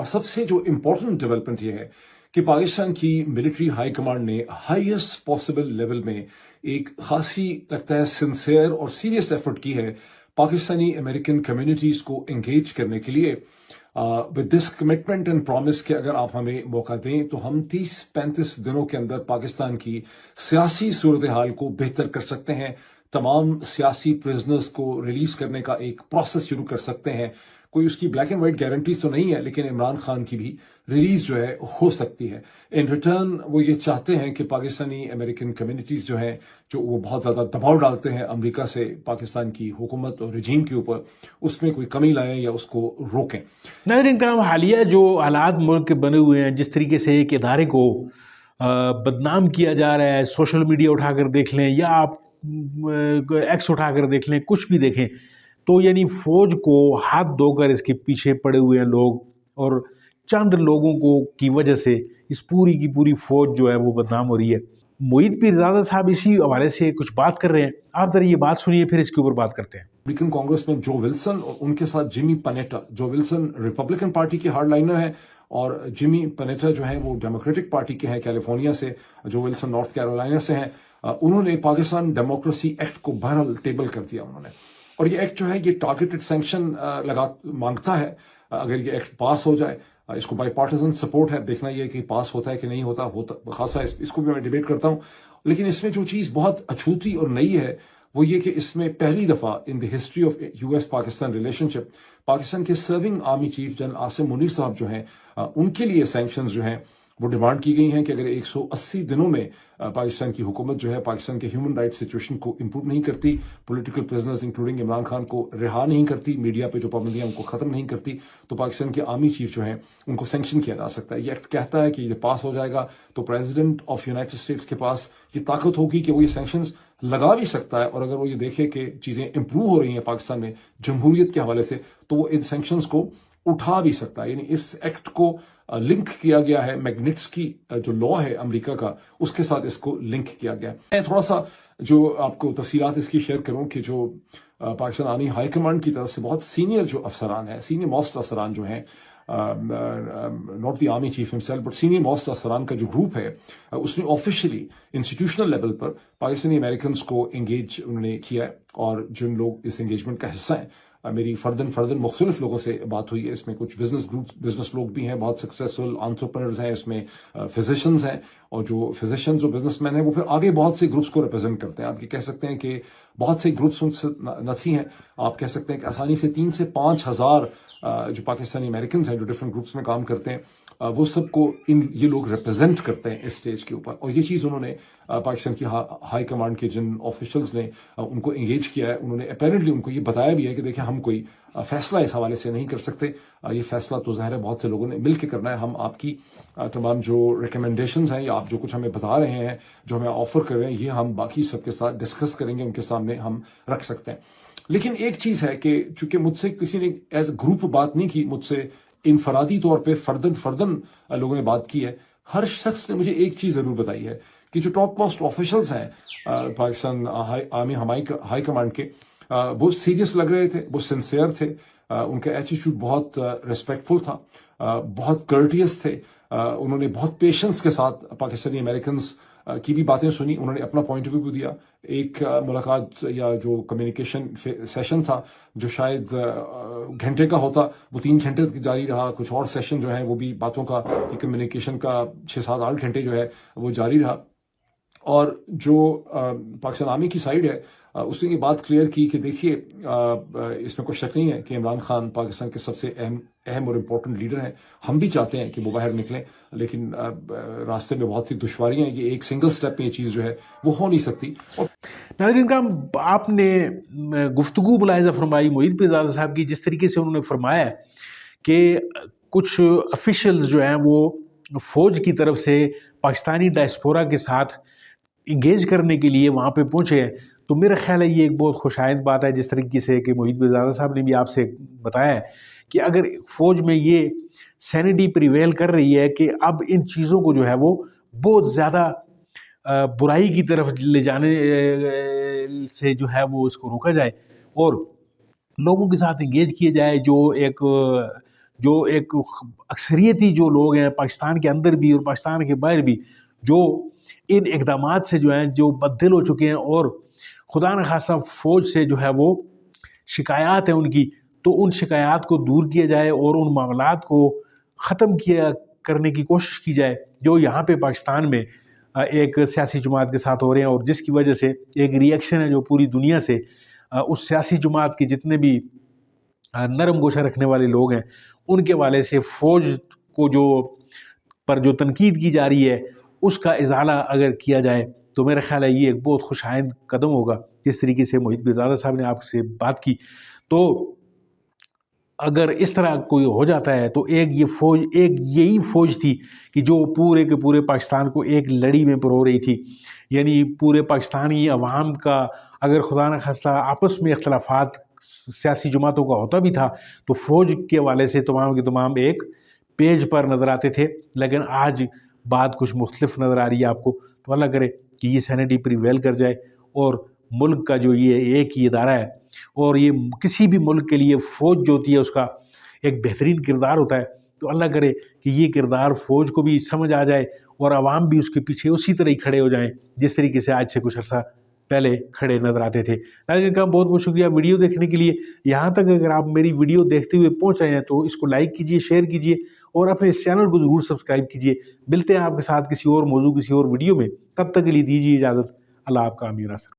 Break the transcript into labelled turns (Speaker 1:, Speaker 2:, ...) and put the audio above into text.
Speaker 1: اور سب سے جو امپورٹنٹ ڈیولپمنٹ یہ ہے کہ پاکستان کی ملٹری ہائی کمانڈ نے ہائیسٹ پاسبل لیول میں ایک خاصی لگتا ہے سنسیئر اور سیریس ایفرٹ کی ہے پاکستانی امریکن کمیونٹیز کو انگیج کرنے کے لیے with this commitment and promise کہ اگر آپ ہمیں موقع دیں تو ہم 30-35 دنوں کے اندر پاکستان کی سیاسی صورتحال کو بہتر کر سکتے ہیں، تمام سیاسی پرزنرز کو ریلیز کرنے کا ایک پروسیس شروع کر سکتے ہیں۔ کوئی اس کی بلیک اینڈ وائٹ گارنٹیز تو نہیں ہے، لیکن عمران خان کی بھی ریلیز جو ہے ہو سکتی ہے۔ ان ریٹرن وہ یہ چاہتے ہیں کہ پاکستانی امریکن کمیونٹیز جو ہیں، جو وہ بہت زیادہ دباؤ ڈالتے ہیں امریکہ سے پاکستان کی حکومت اور رجیم کے اوپر، اس میں کوئی کمی لائیں یا اس کو روکیں۔
Speaker 2: ناظرین کرام، حالیہ جو حالات ملک کے بنے ہوئے ہیں، جس طریقے سے ایک ادارے کو بدنام کیا جا رہا ہے، سوشل میڈیا اٹھا کر دیکھ لیں یا آپ ایکس اٹھا کر دیکھ لیں، کچھ بھی دیکھیں، تو یعنی فوج کو ہاتھ دھو کر اس کے پیچھے پڑے ہوئے ہیں لوگ، اور چند لوگوں کو کی وجہ سے اس پوری کی پوری فوج جو ہے وہ بدنام ہو رہی ہے۔ معید پیرزادہ صاحب اسی حوالے سے کچھ بات کر رہے ہیں، آپ ذرا یہ بات سنیے پھر اس کے اوپر بات کرتے ہیں۔
Speaker 1: امریکن کانگریس میں جو ولسن اور ان کے ساتھ جیمی پنیٹا، جو ولسن ریپبلکن پارٹی کے ہارڈ لائنر ہیں اور جیمی پنیٹا جو ہیں وہ ڈیموکریٹک پارٹی کے ہیں کیلیفورنیا سے، جو ولسن نارتھ کیرولینا سے ہیں، انہوں نے پاکستان ڈیموکریسی ایکٹ کو بہرحال ٹیبل کر دیا انہوں نے، اور یہ ایکٹ جو ہے یہ ٹارگیٹڈ سینکشن مانگتا ہے۔ اگر یہ ایکٹ پاس ہو جائے، اس کو بائی پارٹیزن سپورٹ ہے، دیکھنا یہ کہ پاس ہوتا ہے کہ نہیں ہوتا خاصا اس کو بھی میں ڈیبیٹ کرتا ہوں، لیکن اس میں جو چیز بہت اچھوتی اور نئی ہے وہ یہ کہ اس میں پہلی دفعہ in the history of U S Pakistan relationship, Pakistan کے serving army chief general Asim Munir Sahib جو ہیں، ان کے لیے سینکشنز جو ہیں وہ ڈیمانڈ کی گئی ہیں کہ اگر 180 دنوں میں پاکستان کی حکومت جو ہے پاکستان کے ہیومن رائٹ سچویشن کو امپروو نہیں کرتی، political prisoners including Imran Khan کو رہا نہیں کرتی، میڈیا پہ جو پابندیاں ان کو ختم نہیں کرتی، تو پاکستان کے آرمی چیف جو ہیں ان کو سینکشن کیا جا سکتا ہے۔ یہ ایکٹ کہتا ہے کہ یہ پاس ہو جائے گا تو پریزیڈنٹ آف یونائٹڈ اسٹیٹس کے پاس یہ طاقت ہوگی کہ وہ یہ سینکشنز لگا بھی سکتا ہے، اور اگر وہ یہ دیکھے کہ چیزیں امپروو ہو رہی ہیں پاکستان میں جمہوریت کے حوالے سے تو وہ ان سینکشنز کو اٹھا بھی سکتا ہے۔ یعنی اس ایکٹ کو لنک کیا گیا ہے میگنٹسکی جو لا ہے امریکہ کا، اس کے ساتھ اس کو لنک کیا گیا ہے۔ میں تھوڑا سا جو آپ کو تفصیلات اس کی شیئر کروں کہ جو پاکستان آرمی ہائی کمانڈ کی طرف سے بہت سینئر جو افسران ہیں، سینئر موسٹ افسران جو ہیں، not the army chief himself but senior most افسران کا جو گروپ ہے، اس نے آفیشلی انسٹیٹیوشنل لیول پر پاکستانی امریکنز کو انگیج انہوں نے کیا ہے، اور جن لوگ اس انگیجمنٹ کا حصہ ہیں، میری فردن مختلف لوگوں سے بات ہوئی ہے، اس میں کچھ بزنس لوگ بھی ہیں، بہت سکسیسفل انٹرپرینرز ہیں، اس میں فزیشنز ہیں، اور جو فزیشنز اور بزنس مین ہیں وہ پھر آگے بہت سے گروپس کو ریپرزینٹ کرتے ہیں۔ آپ یہ کہہ سکتے ہیں کہ بہت سے گروپس ان سے نتھی ہیں، آپ کہہ سکتے ہیں کہ آسانی سے 3 سے 5 ہزار جو پاکستانی امریکنز ہیں جو ڈفرینٹ گروپس میں کام کرتے ہیں، وہ سب کو یہ لوگ ریپرزینٹ کرتے ہیں اس اسٹیج کے اوپر، اور یہ چیز انہوں نے پاکستان کی ہائی کمانڈ کے جن آفیشلز نے ان کو انگیج کیا ہے، انہوں نے اپیرنٹلی ان کو یہ بتایا بھی ہے کہ دیکھیں ہم کوئی فیصلہ اس حوالے سے نہیں کر سکتے، یہ فیصلہ تو ظاہر ہے بہت سے لوگوں نے مل کے کرنا ہے، ہم آپ کی تمام جو ریکمنڈیشنز ہیں یا آپ جو کچھ ہمیں بتا رہے ہیں، جو ہمیں آفر کر رہے ہیں، یہ ہم باقی سب کے ساتھ ڈسکس کریں گے، ان کے سامنے ہم رکھ سکتے ہیں۔ لیکن ایک چیز ہے کہ چونکہ مجھ سے کسی نے ایز گروپ بات نہیں کی، مجھ سے انفرادی طور پہ فردن لوگوں نے بات کی ہے، ہر شخص نے مجھے ایک چیز ضرور بتائی ہے کہ جو ٹاپ موسٹ آفیشلز ہیں پاکستان آرمی ہائی کمانڈ کے، وہ سیریس لگ رہے تھے، وہ سنسیئر تھے، ان کا ایٹیٹیوڈ بہت ریسپیکٹفل تھا، بہت کرٹیس تھے، انہوں نے بہت پیشنس کے ساتھ پاکستانی امریکنز کی بھی باتیں سنی، انہوں نے اپنا پوائنٹ آف ویو دیا۔ ایک ملاقات یا جو کمیونیکیشن سیشن تھا جو شاید گھنٹے کا ہوتا، وہ 3 گھنٹے تک جاری رہا، کچھ اور سیشن جو ہیں وہ بھی باتوں کا، کمیونیکیشن کا 6, 7, 8 گھنٹے جو ہے وہ جاری رہا، اور جو پاکستان آرمی کی سائڈ ہے اس نے یہ بات کلیئر کی کہ دیکھیے اس میں کوئی شک نہیں ہے کہ عمران خان پاکستان کے سب سے اہم اور امپورٹنٹ لیڈر ہیں، ہم بھی چاہتے ہیں کہ وہ باہر نکلیں، لیکن راستے میں بہت سی دشواریاں ہیں، یہ ایک سنگل سٹیپ میں یہ چیز جو ہے وہ ہو نہیں سکتی۔
Speaker 2: ناظرین کا آپ نے گفتگو ملاحظہ فرمائی معید پیرزادہ صاحب کی، جس طریقے سے انہوں نے فرمایا کہ کچھ افیشلز جو ہیں وہ فوج کی طرف سے پاکستانی ڈائسپورا کے ساتھ انگیج کرنے کے لیے وہاں پہ پہنچے ہیں، تو میرا خیال ہے یہ ایک بہت خوشائند بات ہے، جس طریقے سے کہ معید پیرزادہ صاحب نے بھی آپ سے بتایا ہے کہ اگر فوج میں یہ سینٹی پریویل کر رہی ہے کہ اب ان چیزوں کو جو ہے وہ بہت زیادہ برائی کی طرف لے جانے سے جو ہے وہ اس کو روکا جائے اور لوگوں کے ساتھ انگیج کیے جائے، جو ایک جو ایک اکثریتی جو لوگ ہیں پاکستان کے اندر بھی اور پاکستان کے باہر بھی، جو ان اقدامات سے جو ہیں جو بددل ہو چکے ہیں، اور خدا نخواستہ فوج سے جو ہے وہ شکایات ہیں ان کی، تو ان شکایات کو دور کیا جائے اور ان معاملات کو ختم کرنے کی کوشش کی جائے جو یہاں پہ پاکستان میں ایک سیاسی جماعت کے ساتھ ہو رہے ہیں، اور جس کی وجہ سے ایک ری ایکشن ہے جو پوری دنیا سے اس سیاسی جماعت کے جتنے بھی نرم گوشہ رکھنے والے لوگ ہیں ان کے والے سے فوج کو جو تنقید کی جا رہی ہے اس کا ازالہ اگر کیا جائے تو میرا خیال ہے یہ ایک بہت خوش آئند قدم ہوگا۔ جس طریقے سے محیط پیرزادہ صاحب نے آپ سے بات کی، تو اگر اس طرح کوئی ہو جاتا ہے تو ایک یہی فوج تھی کہ جو پورے کے پورے پاکستان کو ایک لڑی میں پرو رہی تھی، یعنی پورے پاکستانی عوام کا اگر خدا نخواستہ آپس میں اختلافات سیاسی جماعتوں کا ہوتا بھی تھا تو فوج کے والے سے تمام کے تمام ایک پیج پر نظر آتے تھے، لیکن آج بات کچھ مختلف نظر آ رہی ہے آپ کو۔ تو اللہ کرے کہ یہ سینٹی پریویل کر جائے اور ملک کا جو یہ ایک ہی ادارہ ہے، اور یہ کسی بھی ملک کے لیے فوج جو ہوتی ہے اس کا ایک بہترین کردار ہوتا ہے، تو اللہ کرے کہ یہ کردار فوج کو بھی سمجھ آ جائے اور عوام بھی اس کے پیچھے اسی طرح ہی کھڑے ہو جائیں جس طریقے سے آج سے کچھ عرصہ پہلے کھڑے نظر آتے تھے۔ ناظرین کا بہت بہت شکریہ ویڈیو دیکھنے کے لیے۔ یہاں تک اگر آپ میری ویڈیو دیکھتے ہوئے پہنچ رہے ہیں تو اس کو لائک کیجئے، شیئر کیجئے اور اپنے اس چینل کو ضرور سبسکرائب کیجئے۔ ملتے ہیں آپ کے ساتھ کسی اور موضوع کسی اور ویڈیو میں، تب تک کے لیے دیجیے اجازت۔ اللہ آپ کا امین راسخ۔